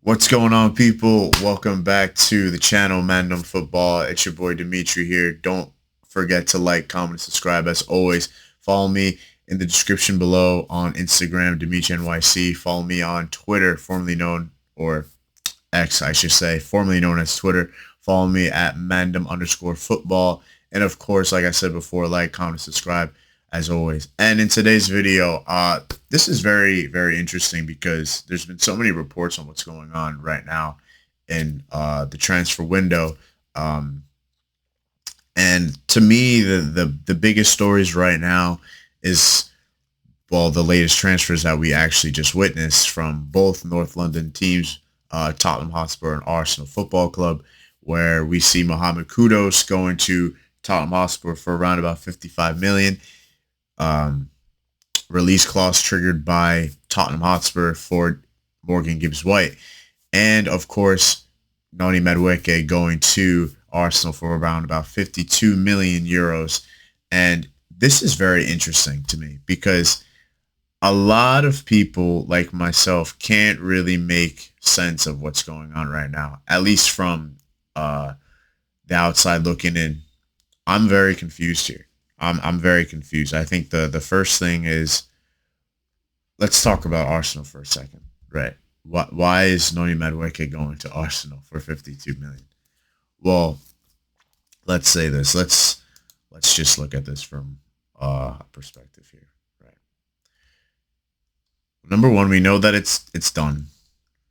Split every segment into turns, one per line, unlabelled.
What's going on, people? Welcome back to the channel, Mandem Football. It's your boy Demeachnyc here. Don't forget to like, comment, subscribe. As always, follow me in the description below on Instagram, Demeachnyc. Follow me on Twitter, formerly known, or X, I should say, formerly known as Twitter. Follow me at Mandem_football. And of course, like I said before, like, comment, subscribe as always. And in today's video, this is very, very interesting because there's been so many reports on what's going on right now in the transfer window. And to me, the biggest stories right now is, well, the latest transfers that we actually just witnessed from both North London teams, Tottenham Hotspur and Arsenal Football Club, where we see Mohamed Kudus going to Tottenham Hotspur for around about 55 million. Release clause triggered by Tottenham Hotspur for Morgan Gibbs-White, and of course Noni Madueke going to Arsenal for around about 52 million euros. And this is very interesting to me because a lot of people like myself can't really make sense of what's going on right now, at least from the outside looking in. I'm very confused here. I'm very confused. I think the first thing is, let's talk about Arsenal for a second, right? Why is Noni Madueke going to Arsenal for 52 million? Well, let's say this. Let's just look at this from a perspective here, right? Number one, we know that it's done.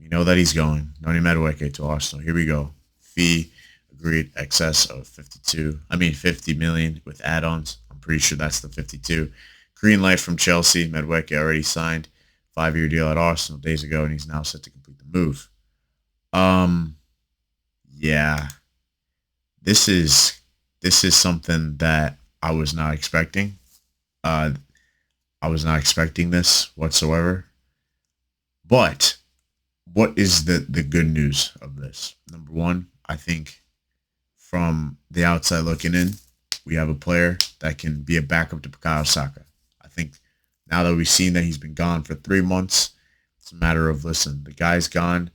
We know that he's going Noni Madueke to Arsenal. Here we go. Fee agreed, excess of 50 million with add-ons. I'm pretty sure that's the 52. Green light from Chelsea. Madueke already signed 5-year deal at Arsenal days ago, and he's now set to complete the move. Yeah, this is something that I was not expecting. I was not expecting this whatsoever. But what is the good news of this? Number one, I think from the outside looking in, we have a player that can be a backup to Bukayo Saka. I think now that we've seen that he's been gone for 3 months, it's a matter of, listen, the guy's gone,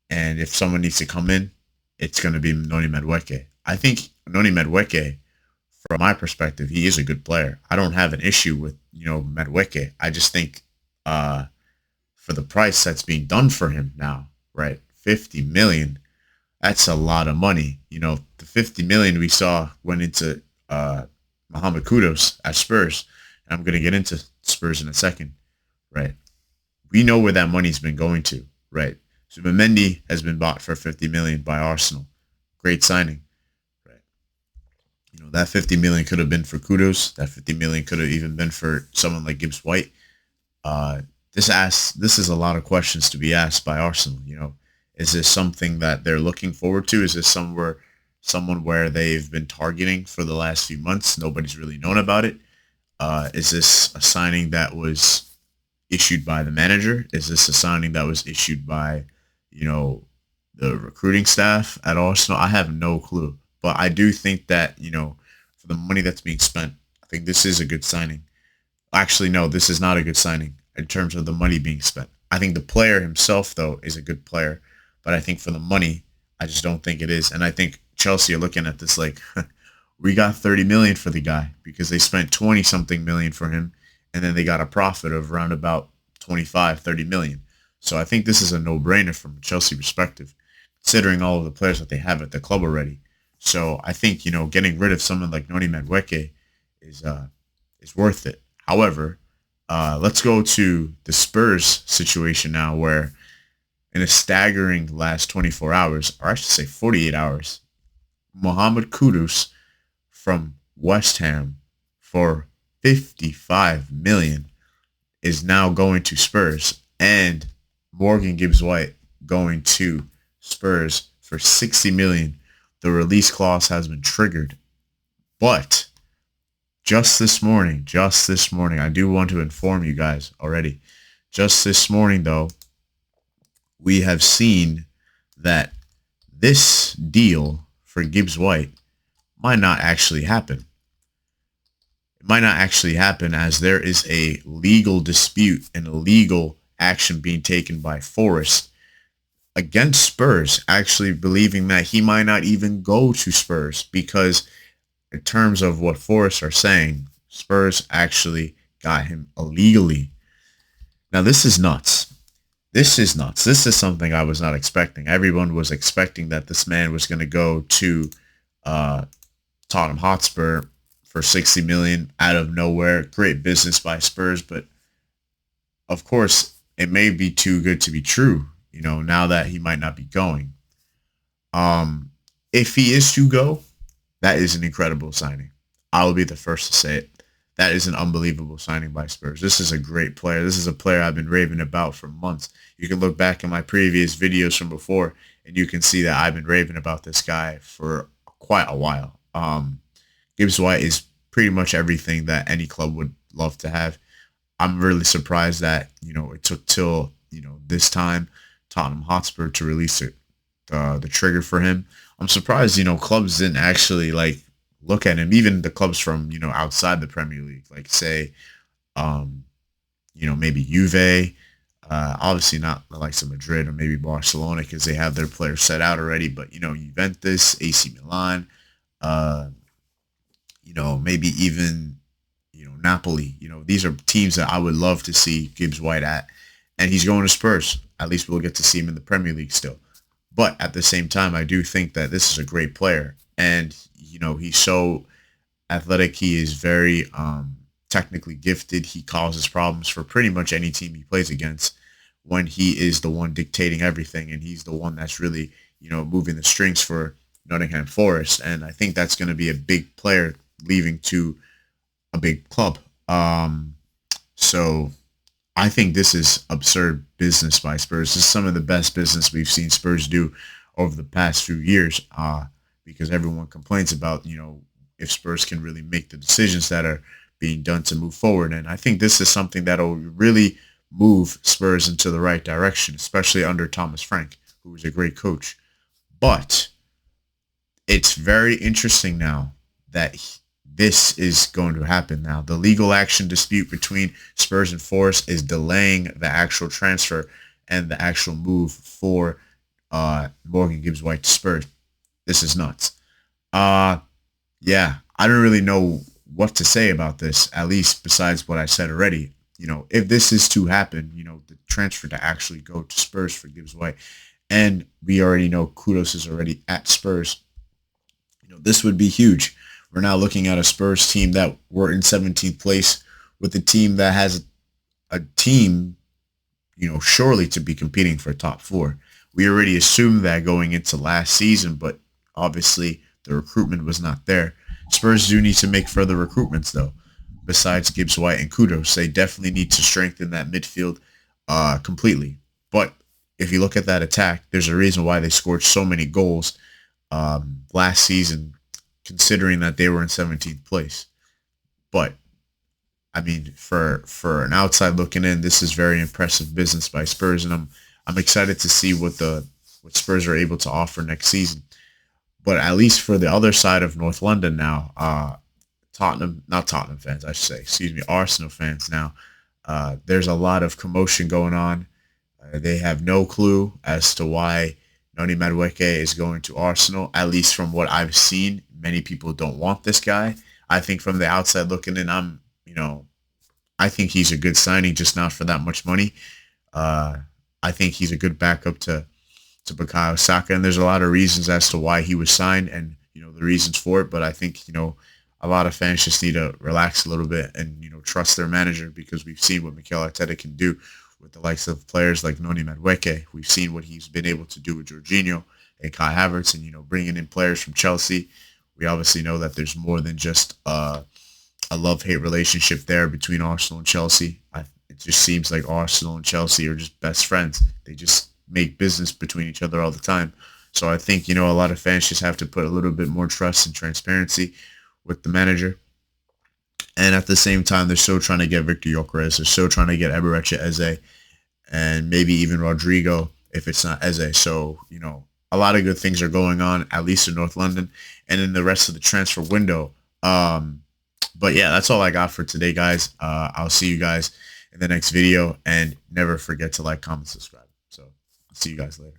and if someone needs to come in, it's going to be Noni Madueke. I think Noni Madueke, from my perspective, he is a good player. I don't have an issue with, Madueke. I just think for the price that's being done for him now, right, 50 million, that's a lot of money. The 50 million we saw went into Mohamed Kudus at Spurs. And I'm going to get into Spurs in a second, right? We know where that money's been going to, right? Zubimendi has been bought for 50 million by Arsenal. Great signing, right? That 50 million could have been for Kudus. That 50 million could have even been for someone like Gibbs-White. This is a lot of questions to be asked by Arsenal. Is this something that they're looking forward to? Is this someone where they've been targeting for the last few months? Nobody's really known about it. Is this a signing that was issued by the manager? Is this a signing that was issued by, the recruiting staff at Arsenal? I have no clue. But I do think that, for the money that's being spent, I think this is a good signing. Actually, no, this is not a good signing in terms of the money being spent. I think the player himself, though, is a good player. But I think for the money, I just don't think it is. And I think Chelsea are looking at this like, we got 30 million for the guy because they spent 20 something million for him. And then they got a profit of around about 25, 30 million. So I think this is a no-brainer from a Chelsea perspective, considering all of the players that they have at the club already. So I think, getting rid of someone like Noni Madueke is worth it. However, let's go to the Spurs situation now, where in a staggering last 24 hours, or I should say 48 hours, Mohamed Kudus from West Ham for 55 million is now going to Spurs, and Morgan Gibbs-White going to Spurs for 60 million. The release clause has been triggered, but just this morning, I do want to inform you guys already. Just this morning, though, we have seen that this deal for Gibbs-White might not actually happen. It might not actually happen, as there is a legal dispute and a legal action being taken by Forest against Spurs, actually believing that he might not even go to Spurs because, in terms of what Forest are saying, Spurs actually got him illegally. Now, this is nuts. This is nuts. This is something I was not expecting. Everyone was expecting that this man was going to go to uh, Tottenham Hotspur for 60 million out of nowhere. Great business by Spurs, but of course, it may be too good to be true. Now that he might not be going. Um, if he is to go, that is an incredible signing. I will be the first to say it. That is an unbelievable signing by Spurs. This is a great player. This is a player I've been raving about for months. You can look back at my previous videos from before, and you can see that I've been raving about this guy for quite a while. Gibbs White is pretty much everything that any club would love to have. I'm really surprised that it took till this time Tottenham Hotspur to release it, the trigger for him. I'm surprised clubs didn't actually like look at him. Even the clubs from outside the Premier League, like say um, maybe Juve, obviously not the likes of Madrid or maybe Barcelona because they have their players set out already. But Juventus, AC Milan, uh, maybe even Napoli. These are teams that I would love to see Gibbs White at, and he's going to Spurs. At least we'll get to see him in the Premier League still. But at the same time, I do think that this is a great player, and he's so athletic. He is very technically gifted. He causes problems for pretty much any team he plays against when he is the one dictating everything, and he's the one that's really moving the strings for Nottingham Forest. And I think that's going to be a big player leaving to a big club. So I think this is absurd business by Spurs. This is some of the best business we've seen Spurs do over the past few years. Because everyone complains about if Spurs can really make the decisions that are being done to move forward, and I think this is something that'll really move Spurs into the right direction, especially under Thomas Frank, who is a great coach. But it's very interesting now that this is going to happen now. The legal action dispute between Spurs and Forest is delaying the actual transfer and the actual move for Morgan Gibbs White to Spurs. This is nuts. Yeah, I don't really know what to say about this, at least besides what I said already. If this is to happen, the transfer to actually go to Spurs for Gibbs White, and we already know Kudos is already at Spurs, this would be huge. We're now looking at a Spurs team that were in 17th place with a team that has a team, surely to be competing for top four. We already assumed that going into last season, but obviously the recruitment was not there. Spurs do need to make further recruitments, though. Besides Gibbs White and Kudos, they definitely need to strengthen that midfield completely. But if you look at that attack, there's a reason why they scored so many goals last season, considering that they were in 17th place. But I mean, for an outside looking in, this is very impressive business by Spurs, and I'm excited to see what Spurs are able to offer next season. But at least for the other side of North London now, not Tottenham fans, I should say, excuse me, Arsenal fans now, there's a lot of commotion going on. They have no clue as to why Noni Madueke is going to Arsenal, at least from what I've seen. Many people don't want this guy. I think from the outside looking in, I think he's a good signing, just not for that much money. I think he's a good backup to Bukayo Saka, and there's a lot of reasons as to why he was signed and the reasons for it. But I think a lot of fans just need to relax a little bit and trust their manager, because we've seen what Mikel Arteta can do with the likes of players like Noni Madueke. We've seen what he's been able to do with Jorginho and Kai Havertz, and bringing in players from Chelsea. We obviously know that there's more than just a love-hate relationship there between Arsenal and Chelsea. It just seems like Arsenal and Chelsea are just best friends. They just make business between each other all the time. So I think, a lot of fans just have to put a little bit more trust and transparency with the manager. And at the same time, they're still trying to get Victor Gyökeres. They're still trying to get Eberechi Eze and maybe even Rodrigo if it's not Eze. So, a lot of good things are going on, at least in North London and in the rest of the transfer window. But yeah, that's all I got for today, guys. I'll see you guys in the next video, and never forget to like, comment, subscribe. So I'll see you guys later.